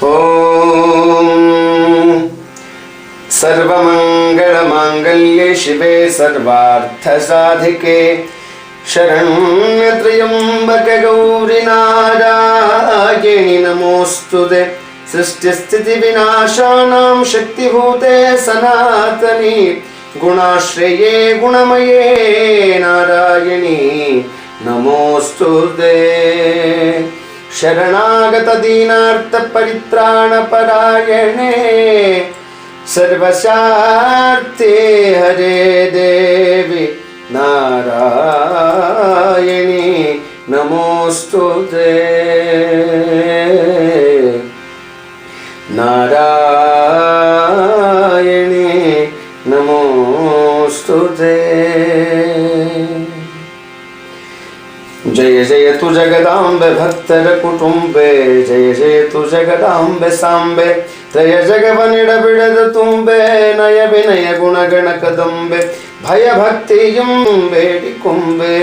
ಓಂ ಸರ್ವಮಂಗಳಮಾಂಗಲ್ಯೆ ಶಿವೆ ಸರ್ವಾರ್ಥಸಾಧಿಕೆ ಶರಣ್ಯತ್ರ್ಯಂಬಕೆ ಗೌರಿ ನಾರಾಯಣಿ ನಮೋಸ್ತುತೆ ಸೃಷ್ಟಿಸ್ಥಿತಿ ವಿನಾಶಾನಾಂ ಶಕ್ತಿಭೂತೆ ಸನಾತನಿ ಗುಣಾಶ್ರಯೇ ಗುಣಮಯೇ ನಾರಾಯಣಿ ನಮೋಸ್ತುತೆ ಶರಣಾಗತ ದೀನಾರ್ಥ ಪರಿತ್ರಾಣ ಪರಾಯಣೆ ಸರ್ವಶಾರ್ತೆ ಹರೇ ದೇವಿ ನಾರಾಯಣಿ ನಮೋಸ್ತುತೆ ನಾರಾಯಣಿ ನಮೋಸ್ತುತೆ ಜಯ ಜಯತು ಜಗದಾಂಬೆ ಭಕ್ತರ ಕುಟುಂಬೆ ಜಯ ಜಯತು ಜಗದಾಂಬೆ ಸಾಂಬೆ ತ್ರಯ ಜಗವನಿಡ ಬಿಡದ ತುಂಬೆ ನಯ ವಿನಯ ಗುಣಗಣ ಕದಂಬೆ ಭಯ ಭಕ್ತಿಯಂ ಬೇಡಿಕೊಂಬೆ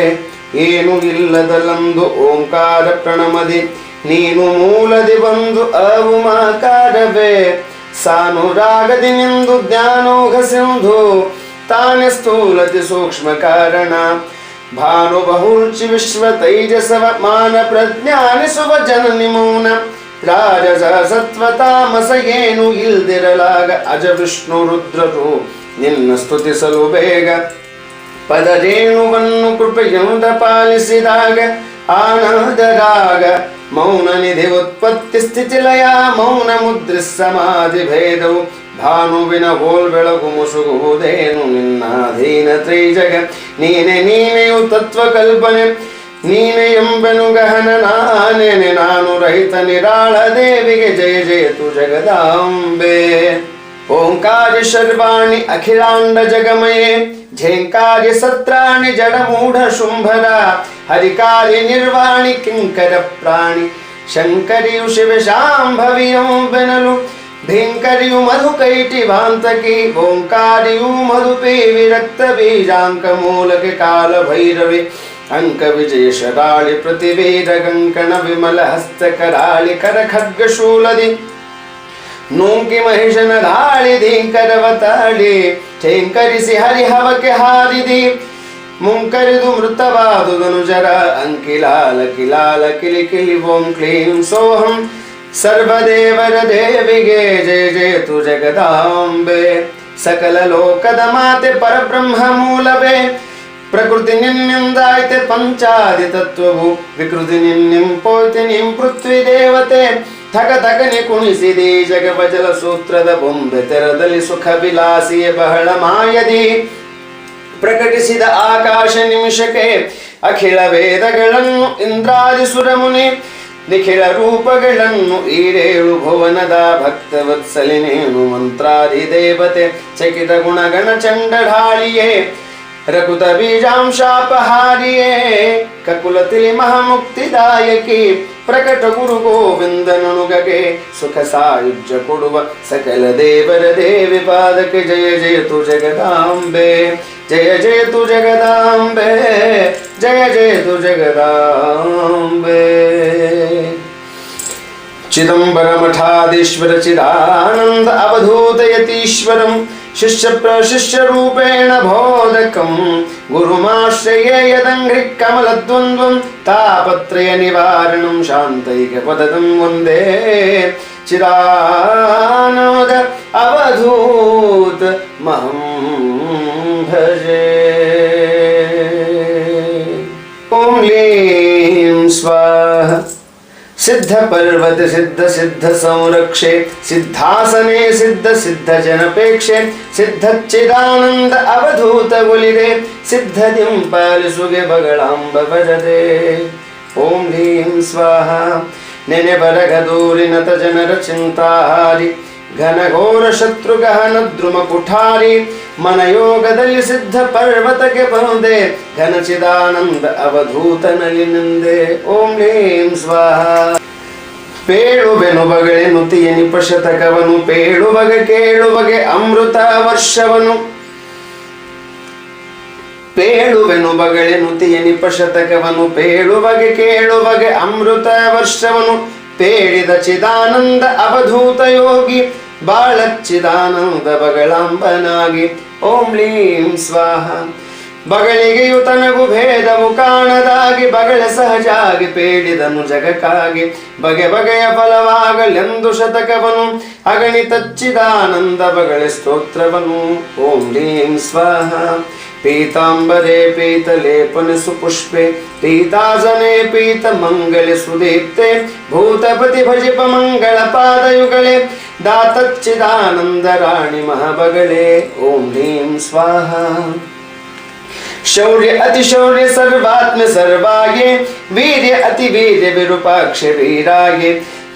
ಏನು ಇಲ್ಲದಲಂದು ಓಂಕಾರ ಪ್ರಣಮದಿ ನೀನು ಮೂಲದಿ ಬಂದು ಅವುಮಾಕಾರವೇ ಸಾನುರಾಗದಿ ನಿಂದು ಜ್ಞಾನೋಘ ಸಿಂಧು ತಾನೆ ಸ್ಥೂಲತಿ ಸೂಕ್ಷ್ಮ ಕಾರಣ ಭಾನು ಬಹುರುಚಿ ವಿಶ್ವ ತೈಜಸವ ಮಾನ ಪ್ರಜ್ಞಾನಿಸುವ ಜನನಿ ಮೌನ ರಾಜಸ ಸತ್ವ ತಾಮಸ ಏನು ಇಲ್ದಿರಲಾಗ ಅಜ ವಿಷ್ಣು ರುದ್ರರು ನಿನ್ನ ಸ್ತುತಿಸಲು ಬೇಗ ಪದರೇಣುವನ್ನು ಕೃಪೆಯಿಂದ ಪಾಲಿಸಿದಾಗ ಆನಂದ ರಾಗ ಮೌನ ನಿಧಿ ಉತ್ಪತ್ತಿ ಸ್ಥಿತಿ ಲಯ ಮೌನ ಮುದ್ರಿ ಸಮಾಧಿ ಭೇದವು ಭಾನುವಿನ ಹೋಲ್ ಬೆಳಗು ಮುಸುಗುವುದೇನು ನಿನ್ನ ಅಧೀನ ತ್ರೈಜಗ ನೀನೆ ನೀನೆಯು ತತ್ವ ಕಲ್ಪನೆ ನೀನೆ ಎಂಬೆನು ಗಹನ ನಾನೇನೆ ನಾನು ರಹಿತ ನಿರಾಳ ದೇವಿಗೆ ಜಯ ಜಯತು ಜಗದಾಂಬೆ ಓಂಕಾರಿ ಶರ್ವಾಣಿ ಅಖಿಲಾಂಡ ಜಗಮಯೇ ಝೇಂಕಾರಿ ಸತ್ರಾಣಿ ಜಡಮೂಢ ಶುಂಭರ ಹರಿಕಾರಿ ನಿರ್ವಾಣಿ ಕಿಂಕರ ಪ್ರಾಣಿ ಶಂಕರಿಯು ಶಿವ ಶಾಂಭವಿಯಂ ಬೆನಲು ಭೀಂಕರಿಯು ಮಧು ಕೈಟಿ ಭಾಂತಕಿ ಓಂಕಾರಿಯು ಮಧುಪೇ ವಿರಕ್ತ ಬೀಜಾಂಕ ಮೂಲಕೆ ಕಾಲ ಭೈರವಿ ಅಂಕ ವಿಜಯ ಶರಾಳಿ ಪ್ರತಿವೇದ ಕಂಕಣ ವಿಮಲ ಹಸ್ತ ಕರಾಳಿ ಕರ ಖಡ್ಗ ಶೂಲದಿ ನೂಂಕಿ ಮಹಿಷನ ಧಾಳಿ ಧೀಂಕರವತಾಳಿ ಛೇಂಕರಿಸಿ ಹರಿಹವಕ್ಕೆ ಹಾರಿದಿ ಮುಂಕರಿದು ಮೃತವಾದುದನು ಜರ ಅಂಕಿಲಾಲ ಕಿಲಾಲ ಕಿಲಿ ಕಿಲಿ ಓಂ ಕ್ಲೀಂ ಸೋಹಂ ಸರ್ವದೇವರ ದೇವಿಗೆ ಜಯ ಜಯತು ಜಗದಾಂಬೆ ಸಕಲ ಲೋಕದ ಮಾತೆ ಪರಬ್ರಹ್ಮ ಮೂಲವೇ ಪ್ರಕೃತಿ ನಿನ್ನಿಂದಾಯ್ತೆ ಪಂಚಾದಿ ತತ್ವವು ವಿಕೃತಿ ನಿನ್ನಿಂಪೋಯ್ತೆ ನಿಂ ಪೃಥ್ವಿ ದೇವತೆ ಥಕ ಥಕನೆ ಕುಣಿಸಿದಿ ಜಗವ ಜಲ ಸೂತ್ರದ ಬೊಂಬೆ ತೆರದಲ್ಲಿ ಸುಖ ವಿಲಾಸಿಯ ಬಹಳ ಮಾಯದಿ ಪ್ರಕಟಿಸಿದ ಆಕಾಶ ನಿಮಿಷಕ್ಕೆ ಅಖಿಳ ವೇದಗಳನ್ನು ಇಂದ್ರಾದಿ ಸುರಮುನಿ ನಿಖಿಳ ರೂಪಗಳನ್ನು ಈಡೇಳು ಭುವನದ ಭಕ್ತವತ್ಸಲಿನೇನು ಮಂತ್ರಾದಿ ದೇವತೆ ಚಕಿತ ಗುಣಗಣ ಚಂಡಢಾಳಿಯೇ ರಕುತ ಬೀಜಾಂಶಾಪಹಾರಿಯೇ ಕಕುಲ ತಿಳಿ ಮಹಾಮುಕ್ತಿದಾಯಕಿ ಪ್ರಕಟ ಗುರು ಗೋವಿಂದನುಗಗೆ ಸುಖ ಸಾಯುಜ್ಯ ಕೊಡುವ ಸಕಲ ದೇವರ ದೇವಿ ಪಾದಕ್ಕೆ ಜಯ ಜಯತು ಜಗದಾಂಬೆ ಜಯ ಜಯತು ಜಗದಾಂಬೆ ಜಯ ಜಯತು ಜಗದಾಂಬೆ ಚಿದಂಬರ ಮಠಾಧೀಶ್ವರ ಚಿದಾನಂದ ಅವಧೂತಯತೀಶ್ವರಂ ಶಿಷ್ಯ ಪ್ರಶಿಷ್ಯ ರೂಪೇಣ ಬೋಧಕಂ ಗುರುಮಾಶ್ರಯೇ ಯದಂಘ್ರಿ ಕಮಲದ್ವಂದ್ವಂ ತಾಪತ್ರಯ ನಿವಾರಣಂ ಶಾಂತೈಕ ಪದದಂ ವಂದೇ ಚಿದಾನಂದ ಅವಧೂತ ಮಹಂ ಭಜೆ ಓಂ ಕ್ಲೀಂ ಸ್ವಾಹ ಸಿದ್ಧ ಪರ್ವತ ಸಿದ್ಧ ಸಿದ್ಧ ಸಂರಕ್ಷೆ ಸಿದ್ಧಾಸನೆ ಸಿದ್ಧ ಸಿದ್ಧ ಜನಪೇಕ್ಷೆ ಸಿದ್ಧಚ್ಚಿದಾನಂದ ಅವಧೂತ ಗುಲಿದೆ ಸಿದ್ಧದಿಂ ಪಾಲಿಸುಗೆ ಬಗಳಾಂಬ ಭಜದೆ ಓಂ ಹ್ರೀಂ ಸ್ವಾಹ ನೆನೆ ಬರಗದೂರಿನತ ಜನರ ಚಿಂತಾಹಾರಿ ಘನಘೋರ ಶತ್ರು ಗಹನ ದ್ರುಮ ಕುಠಾರಿ ಮನಯೋಗದಲ್ಲಿ ಸಿದ್ಧ ಪರ್ವತಕ್ಕೆ ಬಂದೆ ಘನಚಿದಾನಂದ ಅವಧೂತನಲ್ಲಿ ನಿಂದೆ ಓಂ ಹ್ರೀಂ ಸ್ವಾಹ ಪೇಳುವೆನು ಬಗಳೆ ನುತಿಯ ನಿಪಶತಕವನು ಪೇಳುವಗೆ ಕೇಳುವಗೆ ಅಮೃತ ವರ್ಷವನು ಪೇಳುವೆನು ಬಗಳೆ ನುತಿಯ ನಿಪಶತಕವನು ಪೇಳುವಗೆ ಕೇಳುವಗೆ ಅಮೃತ ವರ್ಷವನು ಪೇಳಿದ ಚಿದಾನಂದ ಅವಧೂತ ಯೋಗಿ ಬಾಳಚ್ಚಿದಾನಂದ ಬಗಳಾಂಬನಾಗಿ ಓಂ ಲೀಂ ಸ್ವಾಹ. ಬಗಳಿಗೆಯು ತನಗೂ ಭೇದವು ಕಾಣದಾಗಿ ಬಗಳ ಸಹಜಾಗಿ ಪೇಳಿದನು ಜಗಕ್ಕಾಗಿ ಬಗೆ ಬಗೆಯ ಫಲವಾಗಲೆಂದು ಶತಕವನು ಅಗಣಿತಚ್ಚಿದಾನಂದ ಬಗಳೆ ಸ್ತೋತ್ರವನು ಓಂ ಲೀಂ ಸ್ವಾಹ. ಪೀತಾಂಬರೇ ಪೀತಲೇಪನೆ ಸುಪುಷ್ಪೆ ಪೀತಾಸನೆ ಪೀತ ಮಂಗಳೆ ಸುದೀಪ್ತೆ ಭೂತಪತಿ ಭಜಿಪ ಮಂಗಳ ಪಾದಯುಗಳೇ ದಾತಚ್ಚಿದಾನಂದ ರಾಣಿ ಮಹಾಬಗಳೇ ಓಂ ಲೀಂ ಸ್ವಾಹ. ಶೌರ್ಯ ಅತಿ ಶೌರ್ಯ ಸರ್ವಾತ್ಮ ಸರ್ವಾಗೆ ವೀರ್ಯ ಅತಿ ವೀರ್ಯ ವಿರೂಪಾಕ್ಷ ವೀರಾಗೆ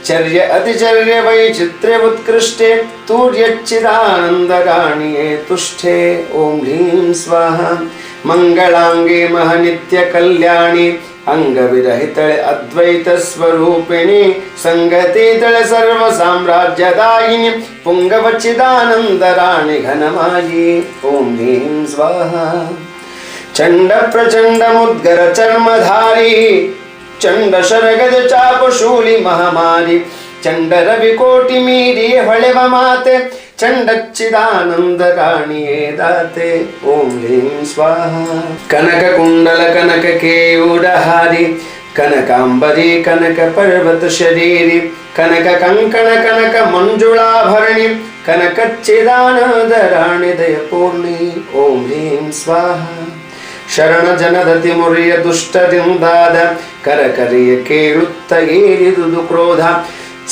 ಚರ್ಯ ಅತಿ ಚರ್ಯ ವೈಚಿತ್ರ್ಯ ಉತ್ಕೃಷ್ಟೆ ತೂರ್ಯಚ್ಚಿದಾನಂದ ರಾಣಿಯೇ ತುಷ್ಠೆ ಓಂ ಹ್ರೀಂ ಸ್ವಾಹ. ಮಂಗಳಾಂಗೆ ಮಹನಿತ್ಯ ಕಲ್ಯಾಣಿ ಅಂಗವಿರಹಿತಳೆ ಅದ್ವೈತ ಸ್ವರೂಪಿಣಿ ಸಂಗತಿತಳೆ ಸರ್ವ ಸಾಮ್ರಾಜ್ಯದಾಯಿನಿ ಪುಂಗವಚ್ಚಿದಾನಂದ ರಾಣಿ ಘನಮಾಯಿ ಓಂ ಹ್ರೀಂ ಸ್ವಾಹ. ಚಂಡ ಪ್ರಚಂಡ ಮುದ್ಗರ ಚರ್ಮಧಾರಿ ಚಂಡ ಶರಗದ ಚಾಪ ಶೂಲಿ ಮಹಾಮಾರಿ ಚಂಡ ರವಿ ಕೋಟಿ ಮೀರಿ ಹೊಳೆವ ಮಾತೆ ಚಂಡಚ್ಚಿದಾನಂದ ರಾಣಿಯೇ ದಾತೆ ಓಂ ಹ್ರೀಂ ಸ್ವಾಹ. ಕನಕ ಕುಂಡಲ ಕನಕ ಕೇಯೂರಹಾರಿ ಕನಕಾಂಬರಿ ಕನಕ ಪರ್ವತ ಶರೀರಿ ಕನಕ ಕಂಕಣ ಕನಕ ಮಂಜುಳಾಭರಣಿ ಕನಕಚ್ಚಿದಾನಂದ ರಾಣಿ ದಯ ಪೂರ್ಣಿ ಓಂ ಹ್ರೀಂ ಸ್ವಾಹ. ಶರಣ ಜನದತಿ ಮುರಿಯ ದುಷ್ಟದಿಂದಾದ ಕರಕರಿಯ ಕೇಳುತ್ತ ಏರಿದುದು ಕ್ರೋಧ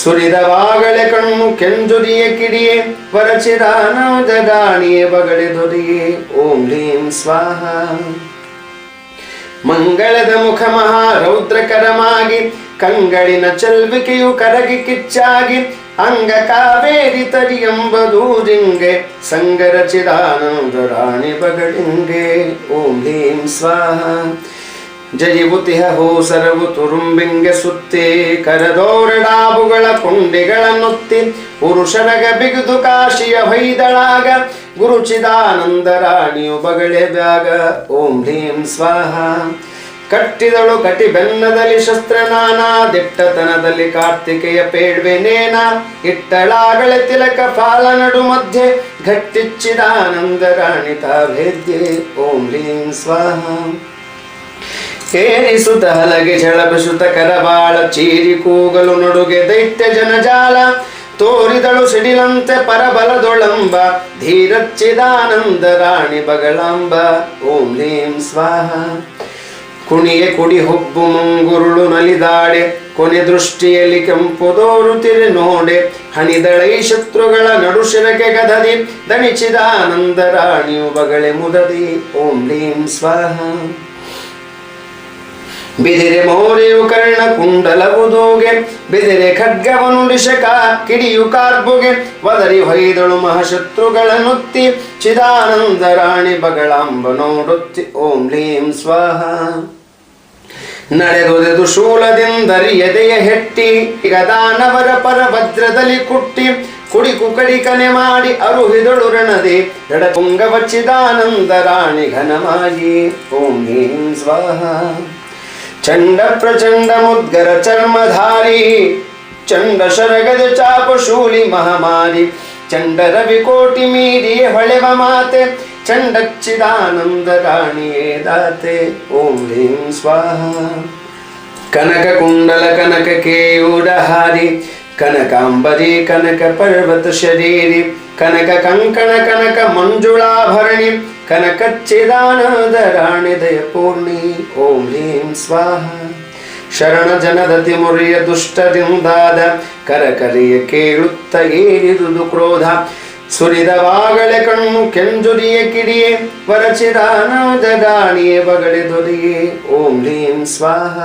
ಸುರಿದವಾಗಳೆ ಕಣ್ಣು ಕೆಂಜುರಿಯ ಕಿಡಿಯೇ ವರಚಿದಾನಂದ ರಾಣಿಯೇ ಬಗಳೆ ದೊರೆಯೇ ಓಂ ಹ್ರೀಂ ಸ್ವಾಹ. ಮಂಗಳದ ಮುಖ ಮಹಾ ರೌದ್ರಕರಮಾಗಿ ಕಂಗಳಿನ ಚಲ್ವಿಕೆಯು ಕರಗಿ ಕಿಚ್ಚಾಗಿ ಅಂಗ ಕಾವೇರಿ ತರಿಯಂಬದೂರಿಂಗೆ ಸಂಗರಚಿದಾನಂದ ರಾಣಿ ಬಗಳಿಂಗೆ ಓಂ ಹ್ರೀಂ ಸ್ವಾಹ. ಜಯಿವುತಿಹ ಹೋಸರವು ತುರುಂಬಿಂಗೆ ಸುತ್ತಿ ಕರದೋರಡಾಬುಗಳ ಕೊಂಡಿಗಳ ನುತ್ತಿ ಪುರುಷರಗ ಬಿಗಿದು ಕಾಶಿಯ ಹೊಯ್ದಳಾಗ ಗುರುಚಿದಾನಂದ ರಾಣಿಯು ಬಗಳೆ ಬ್ಯಾಗ ಓಂ ಹ್ರೀಂ ಸ್ವಾಹ. ಕಟ್ಟಿದಳು ಕಟಿ ಬೆನ್ನದಲ್ಲಿ ಶಸ್ತ್ರ ನಾನಾ ದಿಟ್ಟತನದಲ್ಲಿ ಕಾರ್ತಿಕೆಯ ಪೇಡ್ವೆ ನೇನ ಇಟ್ಟಳಾಗಳೆ ತಿಲಕ ಫಾಲ ನಡು ಮಧ್ಯೆ ಘಟ್ಟಿಚ್ಚಿದಾನಂದ ರಾಣಿ ತಾಭೇದ್ಯೆ ಓಂ ಹ್ರೀಂ ಸ್ವಾಹ. ಏರಿಸುತ್ತ ಹಲಗೆ ಝಳಪಿಸುತ್ತ ಕರಬಾಳ ಚೀರಿ ಕೂಗಲು ನಡುಗೆ ದೈತ್ಯ ಜನಜಾಲ ತೋರಿದಳು ಸಿಡಿಲಂತೆ ಪರಬಲದೊಳಂಬ ಧೀರಚ್ಚಿದಾನಂದ ರಾಣಿ ಬಗಳಾಂಬ ಓಂ ಹ್ರೀಂ ಸ್ವಾಹ. ಕುಣಿಯೆ ಕುಡಿ ಹೊಬ್ಬು ಮುಂಗುರುಳು ನಲಿದಾಡೆ ಕೊನೆ ದೃಷ್ಟಿಯಲ್ಲಿ ಕೆಂಪುದೋರುತ್ತಿರೆ ನೋಡೆ ಹಣಿದಳೈ ಶತ್ರುಗಳ ನಡುಶಿರಕೆ ಗದದಿ ದಣಿಚಿದಾನಂದ ರಾಣಿಯು ಬಗಳೆ ಮುದದಿ ಓಂ ಹ್ರೀಂ ಸ್ವಾಹ. ಬಿದಿರೆ ಮೌರ್ಯು ಕರ್ಣ ಕುಂಡಲವುದೂಗೆ ಬಿದಿರೆ ಖಡ್ಗವನು ಡಿಶಕ ಕಿಡಿಯು ಕಾರ್ಬುಗೆ ವದರಿ ಹೊಯ್ದಳು ಮಹಾಶತ್ರುಗಳ ನುತ್ತಿ ಚಿದಾನಂದ ರಾಣಿ ಬಗಳಾಂಬ ನೋಡುತ್ತಿ ಓಂ ಹ್ರೀಂ ಸ್ವಾಹ. ನಡೆದುದೆದು ಶೂಲದಿಂದರಿಯದೆಯ ಹೆಟ್ಟಿ ಈಗ ದಾನವರ ಪರಭದ್ರದಲ್ಲಿ ಕುಟ್ಟಿ ಕುಡಿ ಕುಕಡಿ ಕನೆ ಮಾಡಿ ಅರುಹಿದಳು ರಣದೆ ದಡ ಪುಂಗವಚ್ಚಿದಾನಂದ ರಾಣಿ ಘನಮಾಗಿ ಓಂ ಹ್ರೀಂ ಸ್ವಾಹ. ಚಂಡ ಪ್ರಚಂಡ ಮುದ್ಗರ ಚರ್ಮಧಾರಿ ಚಂಡ ಶರಗದ ಚಾಪ ಶೂಲಿ ಮಹಾಮಾರಿ ಚಂಡ ರವಿ ಕೋಟಿ ಮೀರಿ ಹೊಳೆವ ಮಾತೆ ಚಂಡಚ್ಚಿದಾನಂದ ರಾಣಿಯೇ ದಾತೆ ಓಂ ಹ್ರೀಂ ಸ್ವಾಹ. ಕನಕ ಕುಂಡಲ ಕನಕ ಕೇಯೂರಹಾರಿ ಕನಕಾಂಬರಿ ಕನಕ ಪರ್ವತ ಶರೀರಿ ಕನಕ ಕಂಕಣ ಕನಕ ಮಂಜುಳಾಭರಣಿ ಕನಕಚ್ಚಿದಾನಂದ ರಾಣಿ ದಯ ಪೂರ್ಣಿ ಓಂ ಹ್ರೀಂ ಸ್ವಾಹ. ಶರಣ ಜನದತಿ ಮುರಿಯ ದುಷ್ಟದಿಂದಾದ ಕರಕರಿಯ ಕೇಳುತ್ತ ಏರಿದುದು ಕ್ರೋಧ ಸುರಿದವಾಗಳೆ ಕಣ್ಣು ಕೆಂಜುರಿಯ ಕಿಡಿಯೇ ವರಚಿದಾನಂದ ರಾಣಿಯೇ ಬಗಳೆ ದೊರೆಯೇ ಓಂ ಹ್ರೀಂ ಸ್ವಾಹ.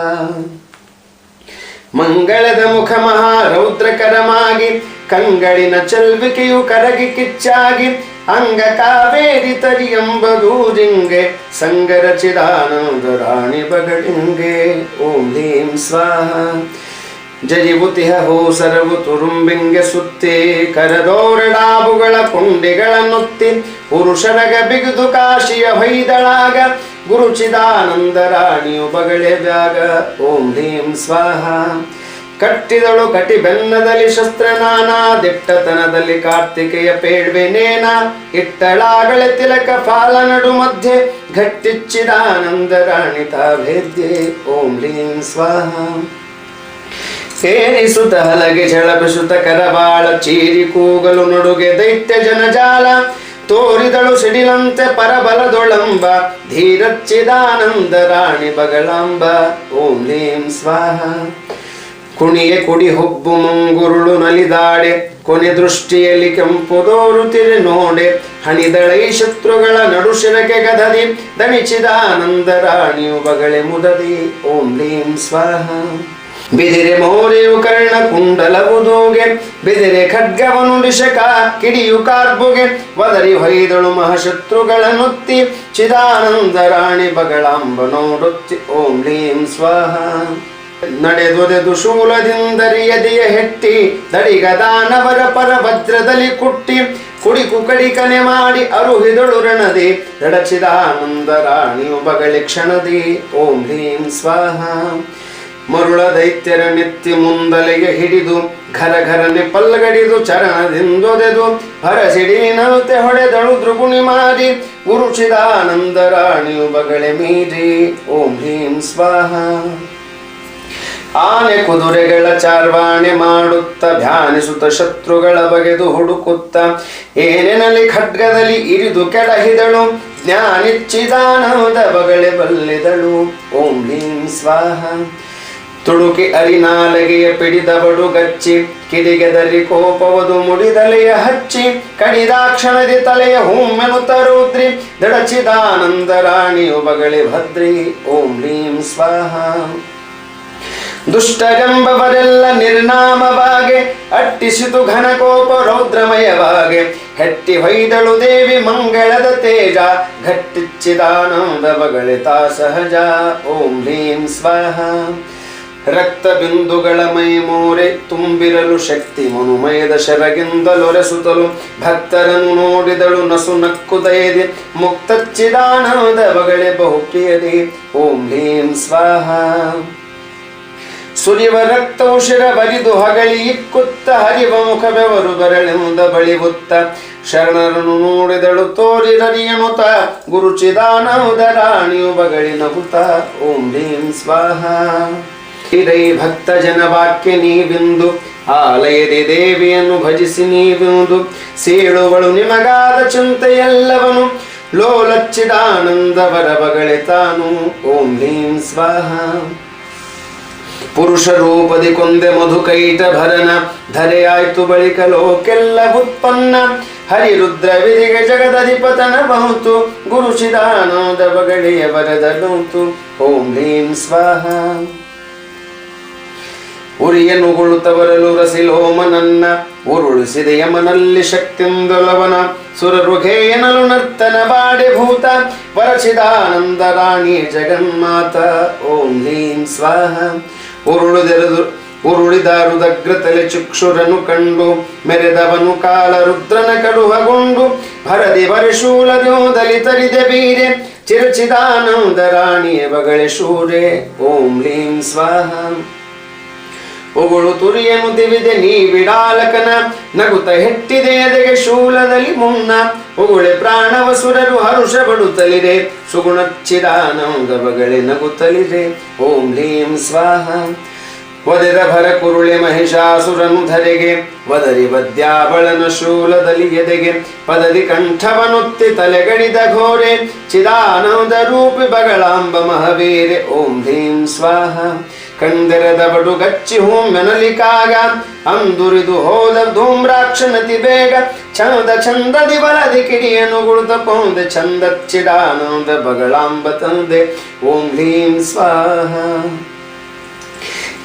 ಮಂಗಳದ ಮುಖ ಮಹಾ ರೌದ್ರಕರಮಾಗಿ ಕಂಗಳಿನ ಚಲ್ವಿಕೆಯು ಕರಗಿ ಕಿಚ್ಚಾಗಿ ಅಂಗ ಕಾವೇರಿ ತರಿಯಂಬದೂರಿಂಗೆ ಸಂಗರಚಿದಾನಂದ ರಾಣಿ ಬಗಳಿಂಗೆ ಓಂ ಹ್ರೀಂ ಸ್ವಾಹ. ಜಯಿವುತಿಹ ಹೋಸರವು ತುರುಂಬಿಂಗೆ ಸುತ್ತಿ ಕರದೋರಡಾಬುಗಳ ಕೊಂಡಿಗಳ ನುತ್ತಿ ಪುರುಷರಗ ಬಿಗಿದು ಕಾಶಿಯ ಹೊಯ್ದಳಾಗ ಗುರುಚಿದಾನಂದ ರಾಣಿಯು ಬಗಳೆ ಬ್ಯಾಗ ಓಂ ಹ್ರೀಂ ಸ್ವಾಹ. ಕಟ್ಟಿದಳು ಕಟಿ ಬೆನ್ನದಲ್ಲಿ ಶಸ್ತ್ರ ನಾನಾ ದಿಟ್ಟತನದಲ್ಲಿ ಕಾರ್ತಿಕೆಯ ಪೇಳ್ವೆನೇನ ಇಟ್ಟಳಾಗಳೆ ತಿಲಕ ಫಾಲ ನಡು ಮಧ್ಯೆ ಘಟ್ಟಿಚ್ಚಿದಾನಂದ ರಾಣಿತ ಭೇದ್ಯೆ ಓಂ ಲೀಂ ಸ್ವಾಹ ಏರಿಸುತ್ತ ಹಲಗೆ ಝಳಪಿಸುತ್ತ ಕರಬಾಳ ಚೀರಿ ಕೂಗಲು ನಡುಗೆ ದೈತ್ಯ ಜನಜಾಲ ತೋರಿದಳು ಸಿಡಿಲಂತೆ ಪರಬಲದೊಳಂಬ ಧೀರಚ್ಚಿದಾನಂದ ರಾಣಿ ಬಗಳಾಂಬ ಓಂ ಲೀಂ ಸ್ವಾಹ ಕುಣಿಗೆ ಕುಡಿ ಹೊಬ್ಬು ಮುಂಗುರುಳು ನಲಿದಾಡೆ ಕೊನೆ ದೃಷ್ಟಿಯಲ್ಲಿ ಕೆಂಪುದೋರುತ್ತಿರೆ ನೋಡೆ ಹಣಿದಳೈ ಶತ್ರುಗಳ ನಡುಶಿರಕೆ ಗದದಿ ದಣಿಚಿದಾನಂದ ರಾಣಿಯು ಬಗಳೆ ಮುದದಿ ಓಂ ಲೀಂ ಸ್ವಾಹ ಬಿದಿರೆ ಮೋರೆಯು ಕರ್ಣ ಕುಂಡಲವುದೂಗೆ ಬಿದಿರೆ ಖಡ್ಗವನು ಡಿಶಕ ಕಿಡಿಯು ಕಾರ್ಬುಗೆ ವದರಿ ಹೊಯ್ದಳು ಮಹಾಶತ್ರುಗಳ ನುತ್ತಿ ಚಿದಾನಂದ ರಾಣಿ ಬಗಳಾಂಬ ನೋಡುತ್ತಿ ಓಂ ಲೀಂ ಸ್ವಾಹ ನಡೆದೊದೆದು ಶೂಲದಿಂದರಿಯದೆಯ ಹೆಟ್ಟಿ ದಡಿಗ ದಾನವರ ಪರ ವಜ್ರದಲ್ಲಿ ಕುಟ್ಟಿ ಕುಡಿಕು ಕಡಿಕನೆ ಮಾಡಿ ಅರುಹಿದಳು ರಣದಿ ದಡಚಿದಾನಂದ ರಾಣಿಯು ಬಗಳಿ ಕ್ಷಣದಿ ಓಂ ಲೀಂ ಸ್ವಾಹ ಮರುಳ ದೈತ್ಯರ ನೆತ್ತಿ ಮುಂದಲೆಗೆ ಹಿಡಿದು ಘರ ಘರನೆ ಪಲ್ಲಗಡಿದು ಚರಣದಿಂದೊದೆದು ಹರಸಿಡಿನಂತೆ ಹೊಡೆದಳು ದ್ರುಗುಣಿ ಮಾರಿ ಗುರುಚಿದಾನಂದ ರಾಣಿಯು ಬಗಳೆ ಮೀರಿ ಓಂ ಲೀಂ ಸ್ವಾಹ ಆನೆ ಕುದುರೆಗಳ ಚಾರ್ವಾಣೆ ಮಾಡುತ್ತ ಧ್ಯಾನಿಸುತ್ತ ಶತ್ರುಗಳ ಬಗೆದು ಹುಡುಕುತ್ತ ಏನೆನಲ್ಲಿ ಖಡ್ಗದಲ್ಲಿ ಇರಿದು ಕೆಳಹಿದಳು ಜ್ಞಾನಿಚ್ಚಿದಾನಂದ ಬಗಳೆ ಬಲ್ಲಿದಳು ಓಂ ಲೀಂ ಸ್ವಾಹ ತುಡುಕಿ ಅರಿನಾಲಗೆಯ ಪಿಡಿದ ಬಡುಗಚ್ಚಿ ಕಿಡಿಗೆದಲ್ಲಿ ಕೋಪವದು ಮುಡಿದಲೆಯ ಹಚ್ಚಿ ಕಡಿದಾಕ್ಷಣದಿ ತಲೆಯ ಹೂಮೆನು ತರುದ್ರಿ ದಡಚಿದಾನಂದ ರಾಣಿಯು ಬಗಳೆ ಭದ್ರಿ ಓಂ ಲೀಂ ಸ್ವಾಹ ದುಷ್ಟರೆಂಬವರೆಲ್ಲ ನಿರ್ನಾಮವಾಗೆ ಅಟ್ಟಿಸಿತು ಘನಕೋಪ ರೌದ್ರಮಯವಾಗೆ ಹೆಟ್ಟಿ ಹೊಯ್ದಳು ದೇವಿ ಮಂಗಳದ ತೇಜ ಘಟ್ಟಿಚ್ಚಿದಾನಂದ ಬಗಳಿತಾ ಸಹಜ ಓಂ ಲೀಂ ಸ್ವಾಹ ರಕ್ತ ಬಿಂದುಗಳ ಮೈ ಮೋರೆ ತುಂಬಿರಲು ಶಕ್ತಿ ಮನುಮಯದ ಶರಗಿಂದಲೊರೆಸುತ್ತಲು ಭಕ್ತರನ್ನು ನೋಡಿದಳು ನಸು ನಕ್ಕುದಯದೆ ಮುಕ್ತಚ್ಚಿದಾನಂದ ಬಗಳೆ ಬಹುಪ್ರಿಯದೆ ಓಂ ಲೀಂ ಸ್ವಾಹ ಸುರಿವ ರಕ್ತವು ಶಿರ ಬರಿದು ಹಗಳಿ ಇಕ್ಕುತ್ತ ಹರಿವ ಮುಖ ಬೆವರು ಬರಳೆಂದ ಬಳಿವುತ್ತ ಶರಣರನ್ನು ನೋಡಿದಳು ತೋರಿರರಿಯನುತ ಗುರುಚಿದಾನಂದ ರಾಣಿಯು ಬಗಳಿ ನಗುತ್ತ ಓಂ ಲೀಂ ಸ್ವಾಹ ಇರೈ ಭಕ್ತ ಜನ ವಾಕ್ಯ ನೀವಿಂದು ಆಲಯದಿ ದೇವಿಯನ್ನು ಭಜಿಸಿ ನೀವಿಂದು ಸೇಳುವಳು ನಿಮಗಾದ ಚಿಂತೆಯೆಲ್ಲವನು ಲೋಲಚ್ಚಿದಾನಂದ ವರ ಬಗಳೆ ತಾನು ಓಂ ಲೀಂ ಸ್ವಾಹ ಪುರುಷ ರೂಪದಿ ಕೊಂದೆ ಮಧುಕೈಟ ಭರನ ಧರೆಯಾಯ್ತು ಬಳಿಕ ಲೋಕೆಲ್ಲ ಉತ್ಪನ್ನ ಹರಿರುದ್ರ ವಿಧಿಗೆ ಜಗದಧಿಪತನ ಬಹುತು ಗುರುಚಿದಾನಂದ ಬಗಳೆಯ ಬರದನುತು ಓಂ ಲೀಂ ಸ್ವಾಹ ಉರಿಯನುಗೊಳ್ಳುತ್ತವರಲು ರಸಿಲೋಮನನ್ನ ಉರುಳಿಸಿದೆ ಯಮನಲ್ಲಿ ಶಕ್ತಿಂದೊಲವನ ಸುರರುಘೇಯನಲು ನರ್ತನ ಬಾಡೆ ಭೂತ ವರಚಿದಾನಂದ ರಾಣಿ ಜಗನ್ಮಾತ ಓಂ ಲೀಂ ಸ್ವಾಹ ಉರುಳಿದಾರುದಗ್ರ ತಲೆ ಚಕ್ಷುರನು ಕಂಡು ಮೆರೆದವನು ಕಾಲ ರುದ್ರನ ಕಡುಹಗೊಂಡು ಭರದಿ ಬರಿಶೂಲದು ದಲಿತರಿದೆ ಬೀರೆ ಚಿರಚಿದಾನಂದ ರಾಣಿಯ ಬಗಳೆ ಶೂರೆ ಓಂ ಲೀಂ ಸ್ವಾಹ ಉಗುಳು ತುರಿಯನು ದಿವಿದೆ ನೀ ಬಿಡಾಲಕನ ನಗುತ್ತ ಹೆಟ್ಟಿದೆ ಎದೆಗೆ ಶೂಲದಲ್ಲಿ ಮುನ್ನ ಉಗುಳೆ ಪ್ರಾಣವ ಸುರರು ಹರುಷ ಬಡುತ್ತಲಿರೆ ಸುಗುಣಚ್ಚಿದಾನಂದ ಬಗಳೆ ನಗುತ್ತಲಿರೆ ಓಂ ಲೀಂ ಸ್ವಾಹ ಒದೆದ ಭರ ಕುರುಳೆ ಮಹಿಷಾಸುರನು ಧರೆಗೆ ವದರಿ ವದ್ಯಾಬಳನ ಶೂಲದಲ್ಲಿ ಎದೆಗೆ ಪದದಿ ಕಂಠವನುತ್ತಿ ತಲೆಗಡಿದ ಘೋರೆ ಚಿದಾನಂದ ರೂಪಿ ಬಗಳಾಂಬ ಮಹವೀರೆ ಓಂ ಲೀಂ ಸ್ವಾಹ ಕಂದೆರದ ಬಡುಗಚ್ಚಿ ಹೂಮೆನಲಿಕಾಗ ಅಂದುರಿದು ಹೋದ ಧೂಮ್ರಾಕ್ಷಣತಿ ಬೇಗ ಚಂದ ಚಂದದಿ ಬಲದಿ ಕಿಡಿಯನು ಗುಳುತ ಪೊಂದೆ ಚಂದಚ್ಚಿದಾನಂದ ಬಗಳಾಂಬ ತಂದೆ ಓಂ ಲೀಂ ಸ್ವಾಹ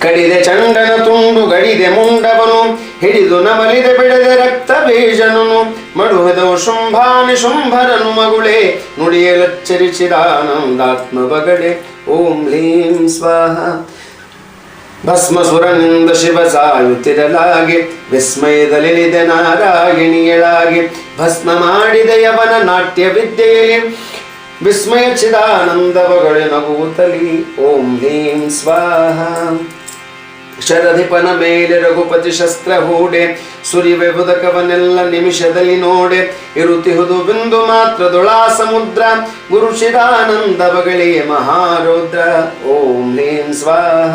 ಕಡಿದೆ ಚಂಡನ ತುಂಡು ಗಡಿದೆ ಮುಂಡವನು ಹಿಡಿದು ನಮಲಿದೆ ಬಿಡದೆ ರಕ್ತ ಬೀಜನನು ಮಡುಹದವು ಶುಂಭಾನಿ ಶುಂಭರನು ಮಗುಳೆ ನುಡಿಯಲಚ್ಚರಿಸಿದಾನಂದಾತ್ಮ ಬಗಡೆ ಓಂ ಲೀಂ ಸ್ವಾಹ ಭಸ್ಮಸುರನಿಂದ ಶಿವ ಸಾಯುತ್ತಿರಲಾಗಿ ವಿಸ್ಮಯದಲ್ಲಿದೆ ನಾರಾಯಣಿಯಳಾಗಿ ಭಸ್ಮ ಮಾಡಿದೆ ಯವನ ನಾಟ್ಯ ವಿದ್ಯೆಯಲ್ಲಿ ವಿಸ್ಮಯ ಚಿದಾನಂದ ಬಗಳೆ ನಗುತ್ತಲಿ ಓಂ ಲೀಂ ಸ್ವಾಹ ಶರಧಿಪನ ಮೇಲೆ ರಘುಪತಿ ಶಸ್ತ್ರ ಹೂಡೆ ಸುರಿವೆ ಉದಕವನ್ನೆಲ್ಲ ನಿಮಿಷದಲ್ಲಿ ನೋಡೆ ಇರುತಿಹುದು ಬಿಂದು ಮಾತ್ರದೊಳಾ ಸಮುದ್ರ ಗುರು ಶಿರಾನಂದ ಬಗಳಿಯೇ ಮಹಾರೌದ್ರ ಓಂ ಹ್ರೀಂ ಸ್ವಾಹ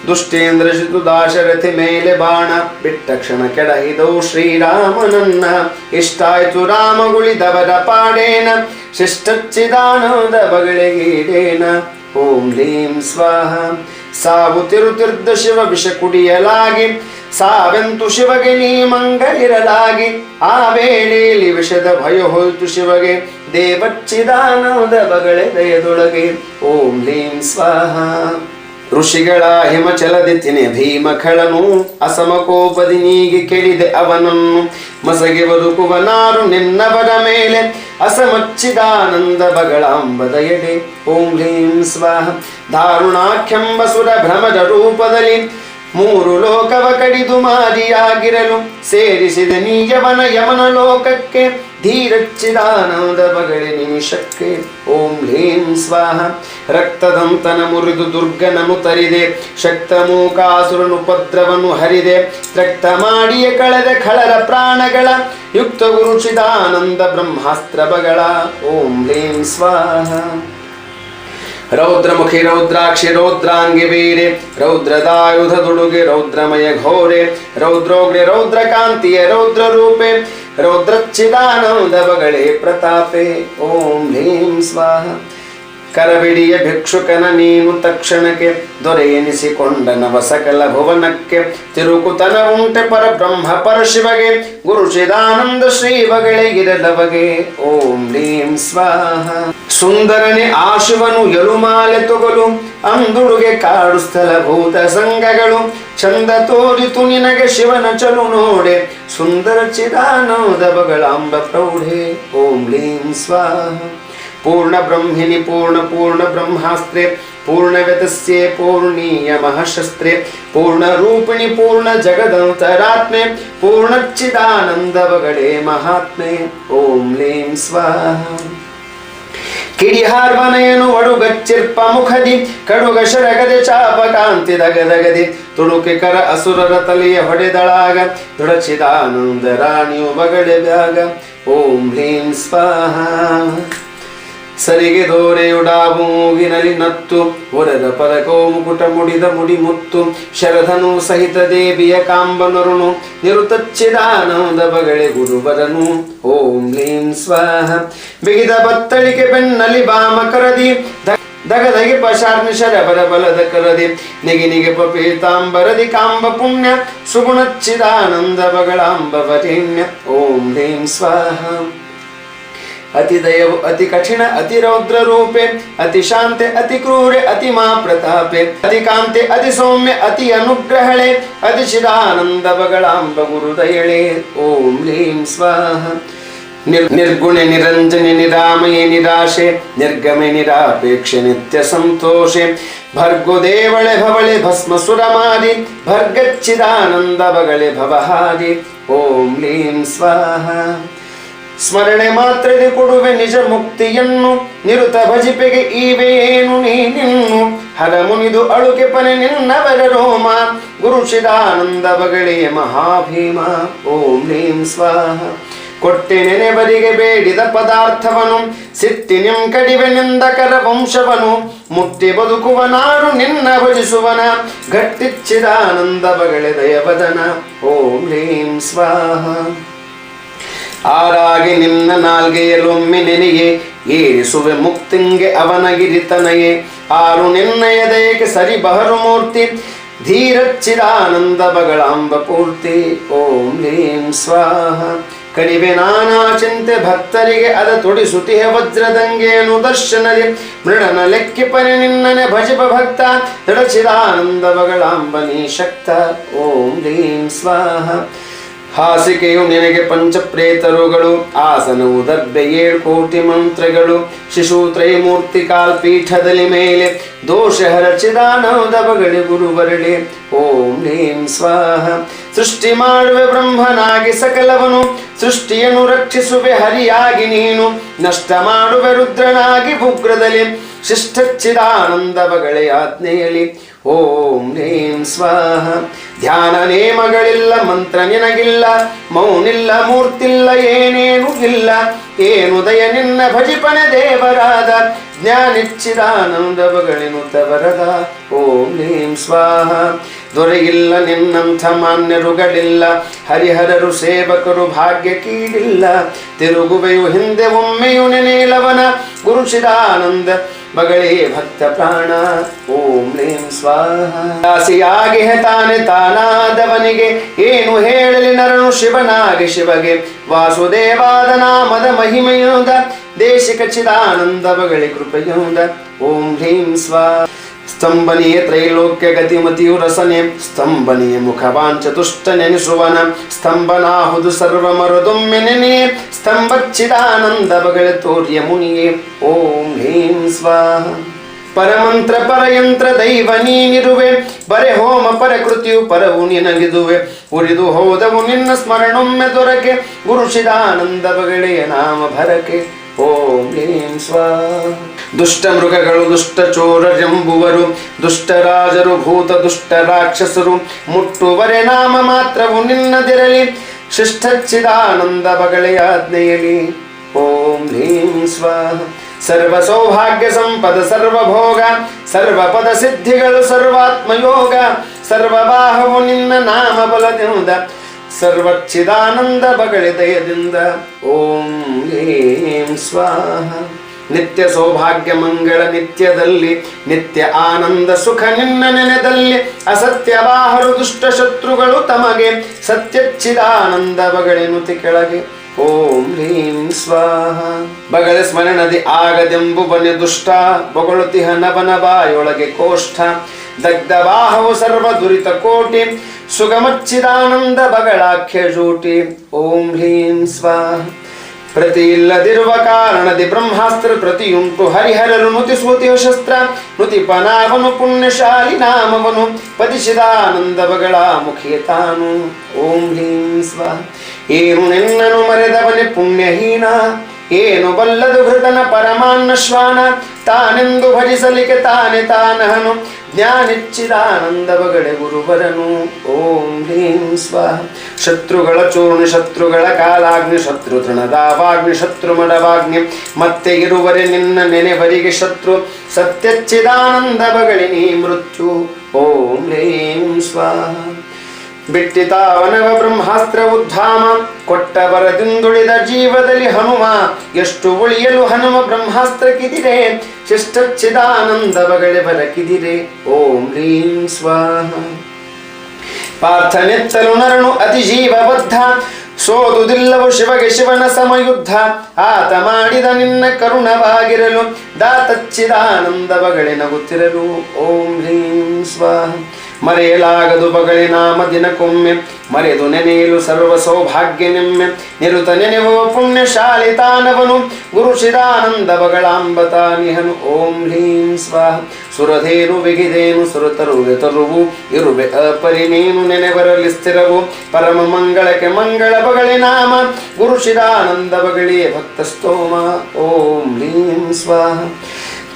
ದುಷ್ಟೇಂದ್ರ ಶಿತು ದಾಶರಥಿ ಮೇಲೆ ಬಾಣ ಬಿಟ್ಟ ಕ್ಷಣ ಕೆಡಹಿದವು ಶ್ರೀರಾಮನನ್ನ ಇಷ್ಟಾಯ್ತು ರಾಮಗುಳಿದವರ ಪಾಡೇನ ಶಿಷ್ಟಚ್ಚಿದಾನದ ಬಗಳಿಗೀಡೇನ ಓಂ ಹ್ರೀಂ ಸ್ವಾಹ ಸಾವು ತಿರುತಿರ್ದ ಶಿವ ವಿಷ ಕುಡಿಯಲಾಗಿ ಸಾವೆಂತು ಶಿವಗೆ ನೀ ಮಂಗಲಿರಲಾಗಿ ಆ ವೇಳೆಯಲ್ಲಿ ವಿಷದ ಭಯ ಹೋಯ್ತು ಶಿವಗೆ ದೇವಚ್ಚಿದಾನದ ಬಗಳೆ ದಯದೊಳಗೆ ಓಂ ಹ್ರೀಂ ಸ್ವಾಹ ಋಷಿಗಳ ಹಿಮಚಲದಿ ತಿನೆ ಭೀಮಖಳನು ಅಸಮಕೋಪದಿ ನೀಗಿ ಕೆಡಿದೆ ಅವನನ್ನು ಮಸಗೆ ಬದುಕುವನಾರು ನಿನ್ನವರ ಮೇಲೆ ಅಸಮಚ್ಚಿದಾನಂದ ಬಗಳಾಂಬದ ಎಡೆ ಓಂ ಹ್ರೀಂ ಸ್ವಾಹ ದಾರುಣಾಖ್ಯಂಬ ಸುರ ಭ್ರಮದ ರೂಪದಲ್ಲಿ ಮೂರು ಲೋಕವ ಕಡಿದು ಮಾರಿಯಾಗಿರಲು ಸೇರಿಸಿದ ನೀಯವನ ಯಮನ ಲೋಕಕ್ಕೆ ಧೀರಚ್ಚಿದಾನಂದ ಬಗಳೆ ನಿಮಿಷಕ್ಕೆ ಓಂ ಹ್ರೀಂ ಸ್ವಾಹ ರಕ್ತದಂತನ ಮುರಿದು ದುರ್ಗನನು ತರಿದೆ ಶಕ್ತ ಮೂಕಾಸುರನು ಪತ್ರವನ್ನು ಹರಿದೆ ರಕ್ತ ಮಾಡಿಯ ಕಳೆದ ಖಳರ ಪ್ರಾಣಗಳ ಯುಕ್ತ ಗುರು ಚಿದಾನಂದ ಬ್ರಹ್ಮಾಸ್ತ್ರ ಬಗಳ ಓಂ ಹ್ರೀಂ ಸ್ವಾಹ ರೌದ್ರಮುಖಿ ರೌದ್ರಾಕ್ಷಿ ರೌದ್ರಾಂಗಿ ವೀರೆ ರೌದ್ರದಾಯುಧ ದುಡುಗೆ ರೌದ್ರಮಯ ಘೋರೆ ರೌದ್ರೋಗ್ರೆ ರೌದ್ರಕಾಂತಿಯ ರೌದ್ರ ರೂಪೆ ರೌದ್ರಚ್ಚಿದಾನಂದ ಬಗಳೇ ಪ್ರತಾಪೆ ಓಂ ಹ್ರೀಂ ಸ್ವಾಹ ಕರಬಿಡಿಯ ಭಿಕ್ಷುಕನ ನೀನು ತಕ್ಷಣಕ್ಕೆ ದೊರೆ ಎನಿಸಿಕೊಂಡ ನವ ಸಕಲ ಭುವನಕ್ಕೆ ತಿರುಕುತನ ಉಂಟೆ ಪರಬ್ರಹ್ಮ ಪರಶಿವಗೆ ಗುರು ಚಿದಾನಂದ ಶ್ರೀ ಬಗಳಿಗಿರಲವಗೆ ಓಂ ಹ್ರೀಂ ಸ್ವಾಹ ಸುಂದರನೆ ಆ ಶಿವನು ಎಲುಮಾಲೆ ತೊಗಲು ಅಂದುಡುಗೆ ಕಾಡು ಸ್ಥಳ ಭೂತ ಸಂಘಗಳು ಚಂದ ತೋರಿತು ನಿನಗೆ ಶಿವನ ಚಲು ನೋಡೆ ಸುಂದರ ಚಿದಾನಂದ ಬಗಳಾಂಬ ಪ್ರೌಢೆ ಓಂ ಹ್ರೀಂ ಸ್ವಾಹ ಪೂರ್ಣ ಬ್ರಹ್ಮಿನಿ ಪೂರ್ಣ ಪೂರ್ಣ ಬ್ರಹ್ಮಾಸ್ತ್ರೆ ಪೂರ್ಣ ವ್ಯತಸ್ಯೆ ಪೂರ್ಣೀಯ ಮಹಾಶಸ್ತ್ರೆ ಪೂರ್ಣ ರೂಪಿಣಿ ಪೂರ್ಣ ಜಗದಂತರಾತ್ಮೆ ಪೂರ್ಣಚ್ಚಿದಾನಂದ ಬಗಳೇ ಮಹಾತ್ಮೆ ಓಂ ಹ್ರೀಂ ಸ್ವಾಹ ಕಿಡಿಹಾರ್ವನಯನು ಒಡುಗಚ್ಚಿರ್ಪ ಮುಖದಿ ಕಡುಗ ಶರಗದೆ ಚಾಪ ಕಾಂತಿ ದಗದಗದಿ ತುಡುಕೆ ಕರ ಅಸುರರ ತಲೆಯ ಹೊಡೆದಳಾಗ ದೃಢಚಿದಾನಂದ ರಾಣಿಯು ಬಗಡೆ ಬ್ಯಾಗ ಓಂ ಹ್ರೀಂ ಸ್ವಾಹ ಸರಿಗೆ ದೋರೆಯುಡಾವು ಮೂಗಿನಲ್ಲಿ ನತ್ತು ಹೊರದ ಪರಕೋ ಮುಕುಟ ಮುಡಿದ ಮುಡಿ ಮುತ್ತು ಶರಧನು ಸಹಿತ ದೇವಿಯ ಕಾಂಬನರುನು ನಿರುತಚ್ಚಿದಾನಂದ ಬಗಳೆ ಗುರುಬರನು ಓಂ ಹ್ರೀಂ ಸ್ವಾಹ ಬಿಗಿದ ಬತ್ತಳಿಕೆ ಬೆನ್ನಲಿ ಬಾಮ ಕರದಿ ದಗದಗೆ ಪಶಾರ್ನಿ ಶರಬರ ಬಲದ ಕರದಿ ನಿಗಿ ಪಪೀತಾಂಬರದಿ ಕಾಂಬ ಪುಣ್ಯ ಸುಗುಣಚ್ಚಿದಾನಂದ ಬಗಳಾಂಬ ವರೇಣ್ಯ ಓಂ ಹ್ರೀಂ ಸ್ವಾಹ ಅತಿ ದಯವು ಅತಿ ಕಠಿಣ ಅತಿ ರೌದ್ರ ರೂಪೆ ಅತಿ ಶಾಂತೆ ಅತಿ ಕ್ರೂರೆ ಅತಿ ಮಾ ಪ್ರತಾಪೆ ಅತಿ ಕಾಂತೆ ಅತಿ ಸೌಮ್ಯ ಅತಿ ಅನುಗ್ರಹಳೆ ಅತಿ ಚಿದಾನಂದ ಬಗಳಾಂಬ ಗುರುದಯಳೆ ಓಂ ಹ್ರೀಂ ಸ್ವಾಹ ನಿರ್ಗುಣೆ ನಿರಂಜನೆ ನಿರಾಮಯೇ ನಿರಾಶೆ ನಿರ್ಗಮೆ ನಿರಾಪೇಕ್ಷೆ ನಿತ್ಯ ಸಂತೋಷೆ ಭರ್ಗು ದೇವಳೆ ಭವಳೆ ಭಸ್ಮ ಸುರಮಾದಿ ಭರ್ಗಚ್ಚಿದಾನಂದ ಬಗಳೆ ಭವಹಾರಿ ಓಂ ಹ್ರೀಂ ಸ್ವಾಹ ಸ್ಮರಣೆ ಮಾತ್ರದೆ ಕೊಡುವೆ ನಿಜ ಮುಕ್ತಿಯನ್ನು ನಿರುತ ಭಜಿಪೆಗೆ ಈವೇನು ನೀನಿನ್ನು ಹರ ಮುನಿದು ಅಳುಕೆ ಪನೆ ನಿನ್ನವರ ರೋಮ ಗುರು ಚಿದಾನಂದ ಬಗಳೆಯ ಮಹಾಭೀಮ ಓಂ ಹ್ರೀಂ ಸ್ವಾಹ ಕೊಟ್ಟೆ ನೆನೆಬರಿಗೆ ಬೇಡಿದ ಪದಾರ್ಥವನು ಸಿಟ್ಟಿನಿಂ ಕಡಿವೆ ನಿಂದಕರ ವಂಶವನು ಮುಟ್ಟಿ ಬದುಕುವ ನಾಡು ನಿನ್ನ ಭಜಿಸುವನ ಗಟ್ಟಿಚ್ಚಿದಾನಂದ ಬಗಳೆ ದಯವದನ ಓಂ ಹ್ರೀಂ ಸ್ವಾಹ ಆರಾಗಿ ನಿನ್ನ ನಾಲ್ಗೆಯಲೊಮ್ಮೆ ನೆನೆಯೇ ಏರಿಸುವೆ ಮುಕ್ತಿಂಗೆ ಅವನಗಿರಿತನಯೇ ಆರು ನಿನ್ನಯ ದಯಕ್ಕೆ ಸರಿ ಬಹರು ಮೂರ್ತಿ ಧೀರಚ್ಚಿದಾನಂದ ಬಗಳಾಂಬ ಪೂರ್ತಿ ಓಂ ಹ್ರೀಂ ಸ್ವಾಹ ಕಡಿವೆ ನಾನಾ ಚಿಂತೆ ಭಕ್ತರಿಗೆ ಅದ ತೊಡಿಸುತಿಹ ವಜ್ರದಂಗೆಯನ್ನು ದರ್ಶನದಿ ಮೃಡನ ಲೆಕ್ಕಿಪನೆ ನಿನ್ನನೆ ಭಜಿಪ ಭಕ್ತ ದೃಢಚಿದಾನಂದ ಬಗಳಾಂಬ ನೀ ಶಕ್ತ ಓಂ ಹ್ರೀಂ ಸ್ವಾಹ ಹಾಸಿಕೆಯು ನಿನಗೆ ಪಂಚಪ್ರೇತರುಗಳು ಆಸನವು ದರ್ಬೆ 7 ಕೋಟಿ ಮಂತ್ರಗಳು ಶಿಶು ತ್ರೈಮೂರ್ತಿ ಕಾಲ್ಪೀಠದಲ್ಲಿ ಮೇಲೆ ದೋಷಹರ ಚಿದಾನಂದ ಬಗಳೆ ಗುರುವರಳೆ ಓಂ ಹ್ರೀಂ ಸ್ವಾಹ ಸೃಷ್ಟಿ ಮಾಡುವೆ ಬ್ರಹ್ಮನಾಗಿ ಸಕಲವನು ಸೃಷ್ಟಿಯನ್ನು ರಕ್ಷಿಸುವೆ ಹರಿಯಾಗಿ ನೀನು ನಷ್ಟ ಮಾಡುವೆ ರುದ್ರನಾಗಿ ಭುಗ್ರದಲ್ಲಿ ಶಿಷ್ಟಚ್ಚಿದಾನಂದ ಬಗಳೆ ಆಜ್ಞೆಯಲ್ಲಿ ಓಂ ಹ್ರೀಂ ಸ್ವಾಹ. ಧ್ಯಾನ ನೇಮಗಳಿಲ್ಲ, ಮಂತ್ರ ನಿನಗಿಲ್ಲ, ಮೌನಿಲ್ಲ, ಮೂರ್ತಿಲ್ಲ, ಏನೇನು ಇಲ್ಲ. ಏನು ದಯ ನಿನ್ನ ಭಜಿಪನೆ ದೇವರಾದ, ಜ್ಞಾನಿಚ್ಚಿದಾನಂದ ಬಗಳಿನುತ ವರದ. ಓಂ ಹ್ರೀಂ ಸ್ವಾಹ. ದೊರೆಯಿಲ್ಲ ನಿನ್ನಂಥ ಮಾನ್ಯರುಗಳಿಲ್ಲ, ಹರಿಹರರು ಸೇವಕರು ಭಾಗ್ಯ ಕೀಡಿಲ್ಲ. ತಿರುಗುವೆಯು ಹಿಂದೆ ಒಮ್ಮೆಯು ನೆನೇಲವನ, ಗುರುಶಿದಾನಂದ ಬಗಳೇ ಭಕ್ತ ಪ್ರಾಣ. ಓಂ ಹ್ರೀಂ ಸ್ವಾಹ. ದಾಸಿಯಾಗಿ ತಾನೆ ತಾನಾದವನಿಗೆ, ಏನು ಹೇಳಲಿ ನರನು ಶಿವನಾಗಿ ಶಿವಗೆ. ವಾಸುದೇವಾದ ನಾಮದ ಮಹಿಮೆಯುಂದ, ದೇಶಿಕ ಚಿದಾನಂದ ಬಗಳಿ ಕೃಪೆಯುಂದ. ಓಂ ಹ್ರೀಂ ಸ್ವಾಹ. ಸ್ತಂಭನೀಯ ತ್ರೈಲೋಕ್ಯ ಗತಿಮತಿಯು ರಸನೆ, ಸ್ತಂಭನೀಯ ಮುಖವಾಂಚತುಷ್ಟ ನೆನೆಸುವನ. ಸ್ತಂಭನಾಹುದು ಸರ್ವ ಮರುದೊಮ್ಮೆ ನೆನೆ, ಸ್ತಂಭಚ್ಚಿದಾನಂದ ಬಗಳೆ ತೋರ್ಯ ಮುನಿಯೇ. ಓಂ ಹ್ರೀಂ ಸ್ವಾಹ. ಪರಮಂತ್ರ ಪರಯಂತ್ರ ದೈವ ನೀನಿರುವೆ, ಬರೆ ಹೋಮ ಪರಕೃತಿಯು ಪರವು ನಿನಗಿದುವೆ. ಉರಿದು ಹೋದವು ನಿನ್ನ ಸ್ಮರಣೊಮ್ಮೆ ದೊರಕೆ, ಗುರುಶಿದಾನಂದ ಬಗಳೆಯ ನಾಮ ಭರಕೆ. ಓಂ ಹ್ರೀಂ ಸ್ವಾಹ. ದುಷ್ಟ ಮೃಗಗಳು ದುಷ್ಟ ಚೋರರೆಂಬುವರು, ದುಷ್ಟ ರಾಜರು ಭೂತ ದುಷ್ಟ ರಾಕ್ಷಸರು, ಮುಟ್ಟುವರೆ ನಾಮ ಮಾತ್ರವು ನಿನ್ನದಿರಲಿ, ಶಿಷ್ಟಚ್ಚಿದಾನಂದ ಬಗಳೆಯ ಆಜ್ಞೆಯಲಿ. ಓಂ ಹ್ರೀಂ ಸ್ವಾಹ. ಸರ್ವ ಸೌಭಾಗ್ಯ ಸಂಪದ ಸರ್ವಭೋಗ, ಸರ್ವ ಪದ ಸಿದ್ಧಿಗಳು ಸರ್ವಾತ್ಮಯೋಗ, ಸರ್ವವಾಹವು ನಿನ್ನ ನಾಮ ಬಲದಿಂದ, ಸರ್ವಚ್ಚಿದಾನಂದ ಬಗಳೆ ದಯದಿಂದ. ಓಂ ಹ್ರೀಂ ಸ್ವಾಹ. ನಿತ್ಯ ಸೌಭಾಗ್ಯ ಮಂಗಳ ನಿತ್ಯದಲ್ಲಿ, ನಿತ್ಯ ಆನಂದ ಸುಖ ನಿನ್ನ ನೆನೆದಲ್ಲಿ. ಅಸತ್ಯವಾಹರು ದುಷ್ಟ ಶತ್ರುಗಳು ತಮಗೆ, ಸತ್ಯಚ್ಚಿದಾನಂದ ಬಗಳೆನುತಿ ಕೆಳಗೆ. ಓಂ ಹ್ರೀಂ ಸ್ವಾಹ. ಬಗಳೆ ಸ್ಮರಣದಿ ಆಗದೆಂಬುವನೆ ದುಷ್ಟ, ಬೊಗಳುತಿಹ ನವನ ಬಾಯೊಳಗೆ ಕೋಷ್ಠ. ದಗ್ಧವಾಹವು ಸರ್ವ ದುರಿತ ಕೋಟಿ, ಸುಗಮಚ್ಚಿದಾನಂದ ಬಗಳಾಖ್ಯ ಜೂಟಿ. ಓಂ ಹ್ರೀಂ ಸ್ವಾಹ. ಪ್ರತಿ ಇಲ್ಲದಿರುವ ಕಾರಣದಿ ಬ್ರಹ್ಮಾಸ್ತ್ರ ಪ್ರತಿಯುಂಟು, ಹರಿಹರರು ನುತಿಸುವುತಿಯ ಶಸ್ತ್ರ. ನುತಿಪನಾವನು ಪುಣ್ಯಶಾಲಿ ನಾಮವನು, ಪದಿಸಿದಾನಂದ ಬಗಳ ಮುಖಿಯ ತಾನು. ಓಂ ಹ್ರೀಂ ಸ್ವಾಹ. ಏನು ನಿನ್ನನು ಮರೆದವನೆ ಪುಣ್ಯಹೀನ, ಏನು ಬಲ್ಲದು ಹೃದನ ಪರಮಾನ್ನ ಶ್ವಾನ. ತಾನೆಂದು ಭಜಿಸಲಿಕ್ಕೆ ತಾನೆ ತಾನಹನು, ಜ್ಞಾನಿಚ್ಚಿದಾನಂದ ಬಗಳೆ ಗುರುವರನು. ಓಂ ಹ್ರೀಂ ಸ್ವಾಹ. ಶತ್ರುಗಳ ಚೂರ್ಣಿ, ಶತ್ರುಗಳ ಕಾಲಾಗ್ನಿ, ಶತ್ರು ತೃಣದಾವಾಗ್ನಿ, ಶತ್ರು ಮಡವಾಗ್ನಿ. ಮತ್ತೆ ಇರುವರೆ ನಿನ್ನ ನೆನೆವರಿಗೆ ಶತ್ರು, ಸತ್ಯಚ್ಚಿದಾನಂದ ಬಗಳಿ ನೀ ಮೃತ್ಯು. ಓಂ ಹ್ರೀಂ ಸ್ವಾಹ. ಬಿಟ್ಟಿತಾವನವ ಬ್ರಹ್ಮಾಸ್ತ್ರ ಉದ್ಧಾಮ, ಕೊಟ್ಟ ಬರದಿಂದುಳಿದ ಜೀವದಲ್ಲಿ ಹನುಮ. ಎಷ್ಟು ಉಳಿಯಲು ಹನುಮ ಬ್ರಹ್ಮಾಸ್ತ್ರ ಕಿದಿರೆ, ಶಿಷ್ಟಚ್ಚಿದಾನಂದ ಬಗಳೆ ಬರಕಿದಿರೆ. ಓಂ ಹ್ರೀಂ ಸ್ವಾಹ. ಪಾರ್ಥನೆತ್ತಲು ನರನು ಅತಿ ಜೀವಬದ್ಧ, ಸೋದುದಿಲ್ಲವು ಶಿವಗೆ ಶಿವನ ಸಮಯುದ್ಧ. ಆತ ಮಾಡಿದ ನಿನ್ನ ಕರುಣವಾಗಿರಲು, ದಾತಚ್ಚಿದಾನಂದ ಬಗಳೆ ನಗುತ್ತಿರಲು. ಓಂ ಹ್ರೀಂ ಸ್ವಾಹ. ಮರೆಯಲಾಗದು ಬಗಳೆ ನಾಮ ದಿನಕ್ಕೊಮ್ಮೆ, ಮರೆದು ನೆನೆಯಲು ಸರ್ವ ಸೌಭಾಗ್ಯ ನಿಮ್ಮೆ. ನಿರುತ ನೆನೆಯುವ ಪುಣ್ಯಶಾಲಿ ತಾನವನು, ಗುರುಶಿದಾನಂದ ಬಗಳಾಂಬತಾನಿಹನು. ಓಂ ಹ್ರೀಂ ಸ್ವಾಹ. ಸುರಧೇನು ಬಿಗಿದೇನು ಸುರತರು ತರುವು, ಇರುವೆ ಅಪರಿನೇನು ನೆನೆಬರಲಿ ಸ್ಥಿರವು. ಪರಮ ಮಂಗಳಕ್ಕೆ ಮಂಗಳ ಬಗಳೆ ನಾಮ, ಗುರುಶಿದಾನಂದ ಬಗಳಿಯೇ ಭಕ್ತ ಸ್ತೋಮ. ಓಂ ಹ್ರೀಂ ಸ್ವಾಹ.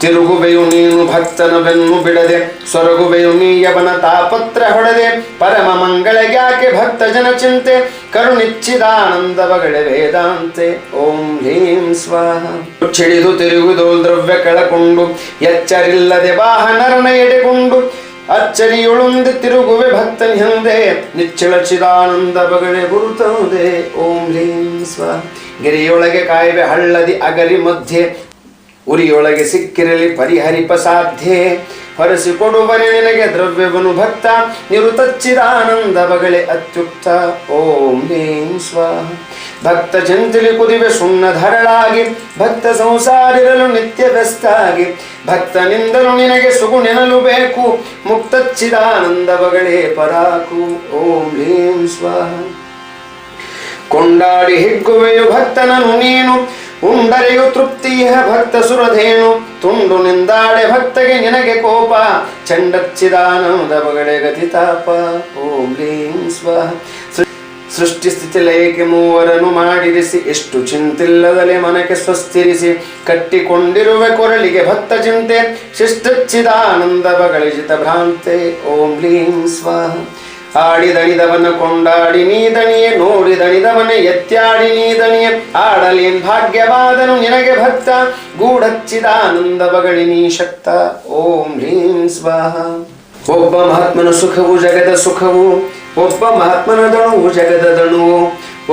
ತಿರುಗುವೆಯು ನೀನು ಭಕ್ತನ ಬೆನ್ನು ಬಿಡದೆ, ಸೊರಗುವೆಯು ನೀಯವನ ತಾಪತ್ರ ಹೊಡೆದೆ. ಪರಮ ಮಂಗಳಗ್ಯಾಕೆ ಭಕ್ತ ಜನ ಚಿಂತೆ, ಕರುಣಿಚ್ಚಿದಾನಂದ ಬಗಳೆ ವೇದಾಂತೆ. ಓಂ ಹ್ರೀಂ ಸ್ವಾಹ. ಚಿಡಿದು ತಿರುಗುದೋಲ್ ದ್ರವ್ಯ ಕಳಕೊಂಡು, ಎಚ್ಚರಿಲ್ಲದೆ ವಾಹನರನ ಎಡೆಗೊಂಡು. ಅಚ್ಚರಿಯೊಳೊಂದು ತಿರುಗುವೆ ಭಕ್ತನ ಹಿಂದೆ, ನಿಚ್ಚಳ ಚಿದಾನಂದ ಬಗಳೆ ಗುರುತಂದೆ. ಓಂ ಹ್ರೀಂ ಸ್ವಾಹ. ಗಿರಿಯೊಳಗೆ ಕಾಯುವೆ ಹಳ್ಳದಿ ಅಗರಿ ಮಧ್ಯೆ, ಉರಿಯೊಳಗೆ ಸಿಕ್ಕಿರಲಿ ಪರಿಹರಿಪ ಸಾಧ್ಯೆ. ಹೊರಸಿಕೊಡುವರೆ ನಿನಗೆ ದ್ರವ್ಯವನು ಭಕ್ತ, ನಿರುತಚ್ಚಿದಾನಂದ ಬಗಳೆ ಅತ್ಯುಕ್ತ. ಓಂ ಹ್ರೀಂ ಸ್ವಾಹ. ಭಕ್ತ ಚಿಂತಿಲಿ ಕುದಿವೆ ಸುಣ್ಣಧರಳಾಗಿ, ಭಕ್ತ ಸಂಸಾರಿರಲು ನಿತ್ಯ ವ್ಯಸ್ತಾಗಿ. ಭಕ್ತನಿಂದಲೂ ನಿನಗೆ ಸುಗುಣೆನಲು ಬೇಕು, ಮುಕ್ತಚ್ಚಿದಾನಂದ ಬಗಳೆ ಪರಾಕು. ಓಂ ಹ್ರೀಂ ಸ್ವಾಹ. ಕೊಂಡಾಡಿ ಹಿಗ್ಗುವೆಯು ಭಕ್ತನನು ನೀನು, ಉಂಡರೆಯು ತೃಪ್ತಿಯ ಭಕ್ತ ಸುರಧೇನು. ತುಂಡು ನಿಂದಾಡೆ ಭಕ್ತಗೆ ನಿನಗೆ ಕೋಪ, ಚಂಡಚ್ಚಿದಾನಂದ ಬಗಳೆ ಗತಿತಾಪ. ಓಂ ಹ್ರೀಂ ಸ್ವಾಹ. ಸೃಷ್ಟಿ ಸ್ಥಿತಿ ಲಯಕ್ಕೆ ಮೂವರನ್ನು ಮಾಡಿರಿಸಿ ಎಷ್ಟು ಚಿಂತಿಲ್ಲದಲೆ ಮನಕ್ಕೆ ಸ್ವಸ್ಥಿರಿಸಿ ಕಟ್ಟಿಕೊಂಡಿರುವ ಕೊರಳಿಗೆ ಭಕ್ತ ಚಿಂತೆ ಶಿಷ್ಟಚ್ಚಿದಾನಂದ ಬಗಳಿಜಿತ ಭ್ರಾಂತೆ ಓಂ ಹ್ರೀಂ ಸ್ವಾಹ ಆಡಿದಣಿದವನ ಕೊಂಡಾಡಿ ನೀದಣಿಯೇ ನೋಡಿದಣಿದವನ ಎತ್ಯಾಡಿ ನೀದಣಿಯೇ ಆಡಲೇನ್ ಭಾಗ್ಯವಾದನು ನಿನಗೆ ಭಕ್ತ ಗೂಢಚ್ಚಿದಾನಂದ ಬಗಳಿ ನೀ ಶಕ್ತ ಓಂ ಹ್ರೀಂ ಸ್ವಾಹ ಒಬ್ಬ ಮಹಾತ್ಮನ ಸುಖವು ಜಗದ ಸುಖವು ಒಬ್ಬ ಮಹಾತ್ಮನ ದಣುವು ಜಗದ ದಣುವು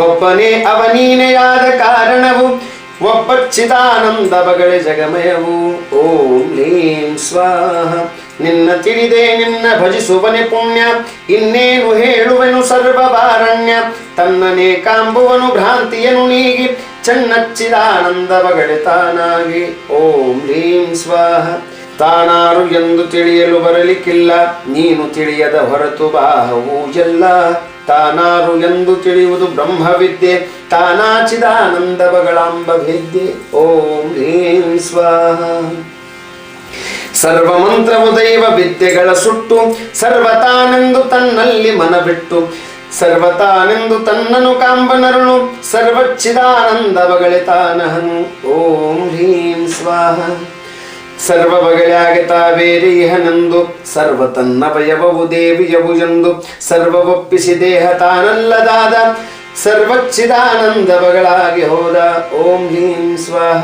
ಒಬ್ಬನೇ ಅವನೀನೆಯಾದ ಕಾರಣವು ಒಬ್ಬಚ್ಚಿದಾನಂದ ಬಗಳೆ ಜಗಮಯವು ಓಂ ಹ್ರೀಂ ಸ್ವಾಹ ನಿನ್ನ ತಿಳಿದೆ ನಿನ್ನ ಭಜಿಸುವನೆ ಪುಣ್ಯ ಇನ್ನೇನು ಹೇಳುವೆನು ಸರ್ವವಾರಣ್ಯ ತನ್ನನೇ ಕಾಂಬುವನು ಭ್ರಾಂತಿಯನು ನೀಗಿ ಚೆನ್ನಚ್ಚಿದಾನಂದ ಬಗಳೆ ತಾನಾಗಿ ಓಂ ಹ್ರೀಂ ಸ್ವಾಹ ತಾನಾರು ಎಂದು ತಿಳಿಯಲು ಬರಲಿಕ್ಕಿಲ್ಲ ನೀನು ತಿಳಿಯದ ಹೊರತು ಬಾಹವು ಎಲ್ಲ ತಾನಾರು ಎಂದು ತಿಳಿಯುವುದು ಬ್ರಹ್ಮವಿದ್ಯೆ ತಾನಾಚಿದಾನಂದ ಬಗಳಾಂಬ ವೇದ್ಯೆ ಓಂ ಹ್ರೀಂ ಸ್ವಾಹ ಸರ್ವ ಮಂತ್ರವು ದೈವ ವಿದ್ಯೆಗಳ ಸುಟ್ಟು ಸರ್ವತಾನೆಂದು ತನ್ನಲ್ಲಿ ಮನ ಬಿಟ್ಟು ಸರ್ವತಾನೆಂದು ತನ್ನನು ಕಾಂಬನರುಳು ಸರ್ವಚ್ಚಿದಾನಂದ ಬಗಳೆ ತಾನಹನು ಓಂ ಹ್ರೀಂ ಸ್ವಾಹ ಸರ್ವ ಬಗೆಯಾಗೆ ತಾವೇರಿ ಇಹನೆಂದು ಸರ್ವ ತನ್ನ ಭಯವವು ದೇವಿಯವು ಎಂದು ಸರ್ವ ಒಪ್ಪಿಸಿ ದೇಹ ತಾನಲ್ಲದಾದ ಸರ್ವಚ್ಚಿದಾನಂದ ಬಗಳಾಗಿ ಹೋದ ಓಂ ಹ್ರೀಂ ಸ್ವಾಹ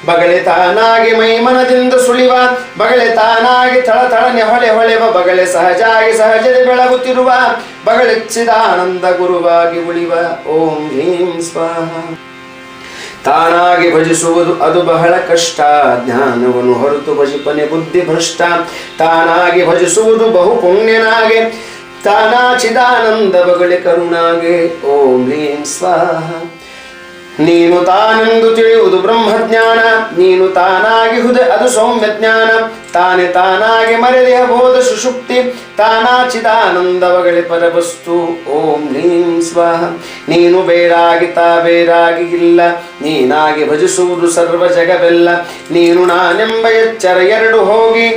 ಬಗಳೆ ತಾನಾಗಿ ಮೈಮನದಿಂದ ಸುಳಿವ ಬಗಳೆ ತಾನಾಗಿ ಥಳಥಳನೆ ಹೊಳೆ ಹೊಳೆವ ಬಗಳೆ ಸಹಜಾಗಿ ಸಹಜದೆ ಬೆಳಗುತ್ತಿರುವ ಬಗಳೆಚ್ಚಿದಾನಂದ ಗುರುವಾಗಿ ಉಳಿವ ಓಂ ಹ್ರೀಂ ಸ್ವಾಹ ತಾನಾಗಿ ಭಜಿಸುವುದು ಅದು ಬಹಳ ಕಷ್ಟ ಜ್ಞಾನವನ್ನು ಹೊರತು ಭಜಿಪನೆ ಬುದ್ಧಿ ಭ್ರಷ್ಟ ತಾನಾಗಿ ಭಜಿಸುವುದು ಬಹು ಪುಣ್ಯನಾಗೆ ತಾನಾಚಿದಾನಂದ ಬಗಳೆ ಕರುಣಾಗೆ ಓಂ ಹ್ರೀಂ ಸ್ವಾಹ ನೀನು ತಾನೆಂದು ತಿಳಿಯುವುದು ಬ್ರಹ್ಮಜ್ಞಾನ ನೀನು ತಾನಾಗಿಹುದೆ ಅದು ಸೌಮ್ಯ ಜ್ಞಾನ ತಾನೆ ತಾನಾಗಿ ಮರೆದೆಯ ಬೋಧ ಸುಷುಪ್ತಿ ತಾನಾಚಿದಾನಂದ ಬಗಳೆ ಪರವಸ್ತು ಓಂ ಹ್ರೀಂ ಸ್ವಾಹ ನೀನು ಬೇರಾಗಿ ತಾ ಬೇರಾಗಿ ಇಲ್ಲ ನೀನಾಗಿ ಭಜಿಸುವುದು ಸರ್ವ ಜಗವೆಲ್ಲ ನೀನು ನಾನೆಂಬ ಎಚ್ಚರ ಎರಡು ಹೋಗಿ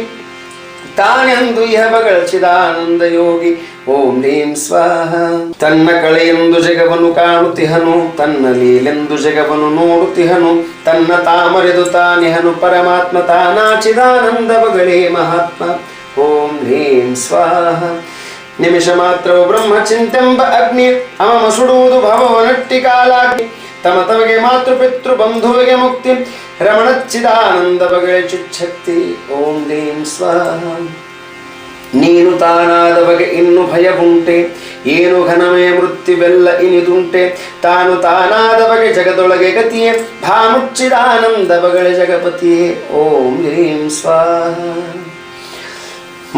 ತಾನೆಂದು ಇಹ ಬಗಳಚಿದಾನಂದ ಯೋಗಿ ಓಂ ಹ್ರೀಂ ಸ್ವಾಹ ತನ್ನ ಕಳೆಯೆಂದು ಜಗವನ್ನು ಕಾಣುತ್ತಿಹನು ತನ್ನ ಲೀಲೆಂದು ಜಗವನ್ನು ನೋಡುತ್ತಿಹನು ತನ್ನ ತಾಮರೆದು ತಾನಿಹನು ಪರಮಾತ್ಮ ತಾನಾಚಿದಾನಂದ ಬಗಳೇ ಮಹಾತ್ಮ ಓಂ ಹ್ರೀಂ ಸ್ವಾಹ ನಿಮಿಷ ಮಾತ್ರವು ಬ್ರಹ್ಮ ಚಿಂತೆಂಬ ಅಗ್ನಿ ಅಮಮ ಸುಡುವುದು ಭವವನಟ್ಟಿ ಕಾಲಾಗ್ನಿ ತಮ ತಮಗೆ ಮಾತೃ ಪಿತೃ ಬಂಧುವಿಗೆ ಮುಕ್ತಿ ರಮಣಚ್ಚಿದಾನಂದ ಬಗಳೆ ಚುಚ್ಛಕ್ತಿ ಓಂ ಹ್ರೀಂ ಸ್ವಾಹ ನೀನು ತಾನಾದ ಬಗೆ ಇನ್ನು ಭಯವುಂಟೆ ಏನು ಘನಮೇ ಮೃತ್ಯುವೆಲ್ಲ ಇನಿದುಂಟೆ ತಾನು ತಾನಾದ ಬಗೆ ಜಗದೊಳಗೆ ಗತಿಯೇ ಭಾನುಚ್ಚಿದಾನಂದ ಬಗಳೆ ಜಗಪತಿಯೇ ಓಂ ಹ್ರೀಂ ಸ್ವಾಹ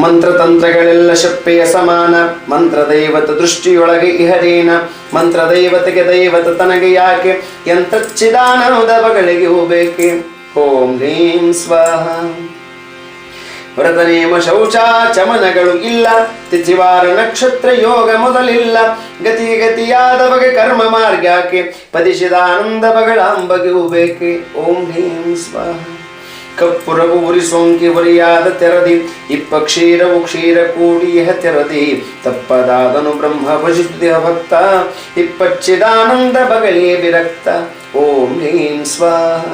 ಮಂತ್ರತಂತ್ರಗಳೆಲ್ಲ ಶಪ್ಪೆಯ ಸಮಾನ ಮಂತ್ರ ದೈವತ ದೃಷ್ಟಿಯೊಳಗೆ ಇಹರೇನ ಮಂತ್ರ ದೈವತೆಗೆ ದೈವತ ತನಗೆ ಯಾಕೆ ಯಂತ್ರಚ್ಚಿದಾನಂದ ಬಗಳಿಗೆ ಹೋಗಬೇಕೆ ಓಂ ಹ್ರೀಂ ಸ್ವಾಹ ವ್ರತ ನೇಮ ಶೌಚ ಚಮನಗಳು ಇಲ್ಲ ತಿಥಿವಾರ ನಕ್ಷತ್ರ ಯೋಗ ಮೊದಲಿಲ್ಲ ಗತಿಗೆ ಗತಿಯಾದ ಬಗೆ ಕರ್ಮ ಮಾರ್ಗಕ್ಕೆ ಪದಿಸಿದಾನಂದ ಬಗಳಾಂಬಗೆ ಹೋಗಬೇಕೆ ಓಂ ಹ್ರೀಂ ಸ್ವಾಹ ಕಪ್ಪುರವು ಉರಿ ಸೋಂಕಿ ಉರಿಯಾದ ತೆರದಿ ಇಪ್ಪ ಕ್ಷೀರವು ಕ್ಷೀರ ಕೂಡಿಯ ತೆರದಿ ತಪ್ಪದಾದನು ಬ್ರಹ್ಮ ಭಜಿಸುತ್ತಿಹ ಭಕ್ತ ಇಪ್ಪಚ್ಚಿದಾನಂದ ಬಗಳೇ ವಿರಕ್ತ ಓಂ ಹ್ರೀಂ ಸ್ವಾಹ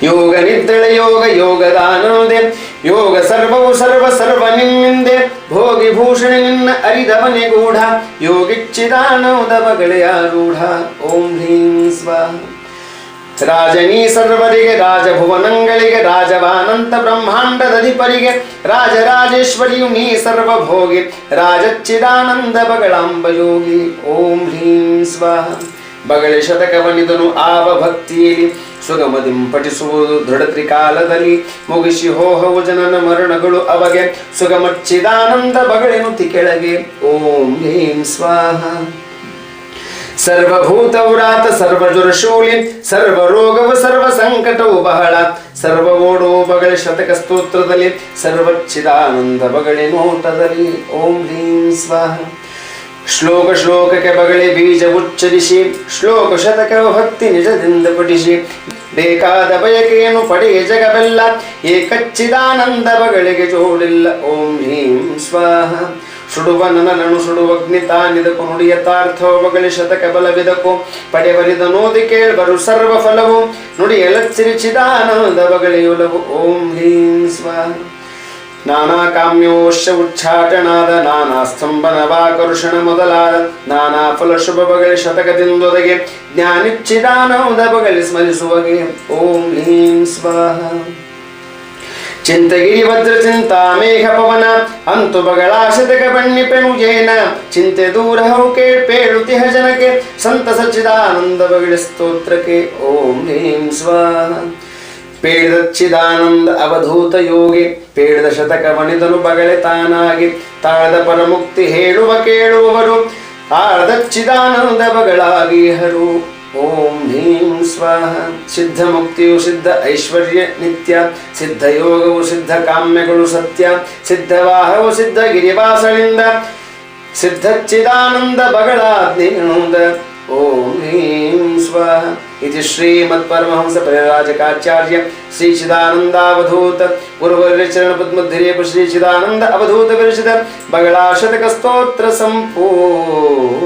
ಯೋಗ ನಿದ್ದಳೆ ಯೋಗ ಯೋಗದಾನಂದೆ ಯೋಗ ಸರ್ವವು ಸರ್ವ ಸರ್ವ ನಿನ್ನಿಂದೆ ಭೋಗಿ ಭೂಷಣ ನಿನ್ನ ಅರಿದವನೆ ಗೂಢ ಯೋಗಿಚ್ಚಿದಾನಂದ ಬಗಳೆಯಾರೂಢ ಓಂ ಹ್ರೀಂ ಸ್ವಾಹ ರಾಜನೀ ಸರ್ವರಿಗೆ ರಾಜಭುವನಗಳಿಗೆ ರಾಜವಾನಂತ ಬ್ರಹ್ಮಾಂಡದಧಿಪರಿಗೆ ರಾಜರಾಜೇಶ್ವರಿಯು ನೀ ಸರ್ವಭೋಗಿ ರಾಜಚ್ಚಿದಾನಂದ ಬಗಳಾಂಬ ಯೋಗಿ ಓಂ ಹ್ರೀಂ ಸ್ವಾಹ ಬಗಳೆ ಶತಕವನಿದನು ಆವ ಭಕ್ತಿಯಲ್ಲಿ ಸುಗಮದಿಂ ಪಠಿಸುವುದು ದೃಢ ತ್ರಿಕಾಲದಲ್ಲಿ ಮುಗಿಸಿ ಹೋಹವು ಜನನ ಮರಣಗಳು ಅವಗೆ ಸುಗಮಚ್ಚಿದಾನಂದ ಬಗಳೆನುತಿ ಕೆಳಗೆ ಓಂ ಹ್ರೀಂ ಸ್ವಾಹ ಸರ್ವಭೂತವ್ರಾತ ಸರ್ವಜುರಶೂಲಿ ಸರ್ವರೋಗವು ಸರ್ವ ಸಂಕಟವು ಬಹಳ ಸರ್ವ ಓಡೋ ಬಗಳೆ ಶತಕ ಸ್ತೋತ್ರದಲ್ಲಿ ಸರ್ವಚ್ಚಿದಾನಂದ ಬಗಳೆ ನೋಟದಲ್ಲಿ ಓಂ ಹ್ರೀಂ ಸ್ವಾಹ ಶ್ಲೋಕ ಶ್ಲೋಕಕ್ಕೆ ಬಗಳೆ ಬೀಜ ಉಚ್ಚರಿಸಿ ಶ್ಲೋಕ ಶತಕ ಭಕ್ತಿ ನಿಜದಿಂದ ಪಠಿಸಿ ಬೇಕಾದ ಬಯಕೆಯನ್ನು ಪಡೆಯ ಜಗವೆಲ್ಲ ಏಕಚ್ಚಿದಾನಂದ ಬಗಳಿಗೆ ಜೋಡಿಲ್ಲ ಓಂ ಹ್ರೀಂ ಸ್ವಾಹ ಸುಡುವ ನನಲನು ಸುಡುವಗ್ನಿ ತಾನಿದಕು ನುಡಿಯತಾರ್ಥೋ ಬಗಳಿ ಶತಕ ಬಲವಿದಕು ಪಡೆವರಿದನೋದಿ ಕೇಳ್ಬರು ಸರ್ವ ಫಲವು ನುಡಿಯಲಚ್ಚಿರಿಚಿದಾನಂದ ಬಗಳಿಯುಲವು ಓಂ ಹ್ರೀಂ ಸ್ವಾಹ ನಾನಾ ಕಾಮ್ಯೋಶ್ಚ ಉಚ್ಚಾಟನಾದ ನಾನಾ ಸ್ತಂಭನ ವಾಕರುಷಣ ಮೊದಲಾದ ನಾನಾ ಫಲ ಶುಭ ಬಗಳಿ ಶತಕದಿಂದೊದಗೆ ಜ್ಞಾನಿಚ್ಚಿದಾನಂದ ಬಗಳಿ ಸ್ಮರಿಸುವಗೆ ಓಂ ಹ್ರೀಂ ಸ್ವಾಹ ಚಿಂತಗಿರಿ ವಜ್ರ ಚಿಂತಾ ಮೇಘ ಪವನ ಅಂತು ಬಗಳಾಶತಕ ಬಣ್ಣಿಪೆನುಜೇನ ಚಿಂತೆ ದೂರ ಹೌ ಕೇಳ್ಪೇಳುತಿಹ ಜನಕ್ಕೆ ಸಂತ ಸಚ್ಚಿದಾನಂದ ಬಗಳಿ ಸ್ತೋತ್ರಕ್ಕೆ ಓಂ ಹ್ರೀಂ ಸ್ವಾಹ ಪೇಳಿದಚ್ಚಿದಾನಂದ ಅವಧೂತ ಯೋಗಿ ಪೇಳಿದ ಶತಕ ಮಣಿದನು ಬಗಳೆ ತಾನಾಗಿ ತಾಳದ ಪರಮುಕ್ತಿ ಹೇಳುವ ಕೇಳುವವರು ಆಳದಚ್ಚಿದಾನಂದ ಬಗಳಾಗಿ ಹರು ಓಂ ಹ್ರೀಂ ಸ್ವಾಹ ಸಿದ್ಧ ಮುಕ್ತಿಯು ಸಿದ್ಧ ಐಶ್ವರ್ಯ ನಿತ್ಯ ಸಿದ್ಧ ಯೋಗವು ಸಿದ್ಧ ಕಾಮ್ಯಗಳು ಸತ್ಯ ಸಿದ್ಧವಾಹವು ಸಿದ್ಧ ಗಿರಿವಾಸಳಿಂದ ಸಿದ್ಧಚ್ಚಿದಾನಂದ ಬಗಳಾಗ್ನಿನೋದ ಓಂ ಹ್ರೀಂ ಸ್ವಾಹ ಇದು ಶ್ರೀಮದ್ ಪರಮಹಂಸ ಪರಿರಾಜಕಾಚಾರ್ಯ ಶ್ರೀ ಚಿದಾನಂದಾವಧೂತ ಗುರುವರ್ಯ ಚರಣ ಪದ್ಮಧುರೇಪ ಶ್ರೀ ಚಿದಾನಂದ ಅವಧೂತ ವಿರಚಿತ ಬಗಳಾ ಶತಕ ಸ್ತೋತ್ರ ಸಂಪೂರ್ಣ